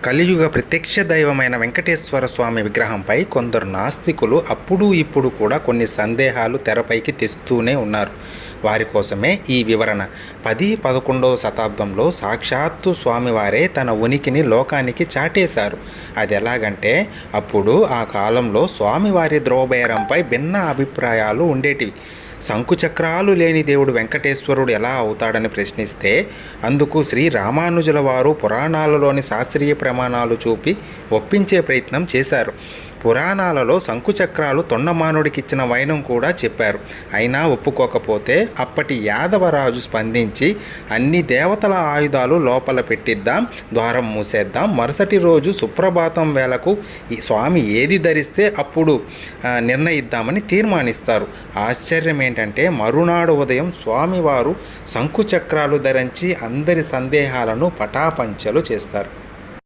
కలియుగ ప్రత్యక్ష దైవమైన వెంకటేశ్వర స్వామి విగ్రహంపై కొందరు నాస్తికులు అప్పుడు ఇప్పుడు కూడా కొన్ని సందేహాలు తెరపైకి తెస్తూనే ఉన్నారు. వారి కోసమే ఈ వివరణ. 10-11వ శతాబ్దంలో సాక్షాత్తు స్వామివారే తన ఉనికిని లోకానికి చాటేశారు. అది ఎలాగంటే, అప్పుడు ఆ కాలంలో స్వామివారి ధ్రువబేరంపై భిన్న అభిప్రాయాలు ఉండేటివి. శంకుచక్రాలు లేని దేవుడు వెంకటేశ్వరుడు ఎలా అవుతాడని ప్రశ్నిస్తే, అందుకు శ్రీ రామానుజుల వారు పురాణాలలోని శాస్త్రీయ ప్రమాణాలు చూపి ఒప్పించే ప్రయత్నం చేశారు. పురాణాలలో శంకుచక్రాలు తొండమానుడికిచ్చిన వైనం కూడా చెప్పారు. అయినా ఒప్పుకోకపోతే అప్పటి యాదవరాజు స్పందించి, అన్ని దేవతల ఆయుధాలు లోపల పెట్టిద్దాం, ద్వారం మూసేద్దాం, మరుసటి రోజు సుప్రభాతం వేళకు ఈ స్వామి ఏది ధరిస్తే అప్పుడు నిర్ణయిద్దామని తీర్మానిస్తారు. ఆశ్చర్యం ఏంటంటే, మరునాడు ఉదయం స్వామివారు శంకుచక్రాలు ధరించి అందరి సందేహాలను పటాపంచలు చేస్తారు.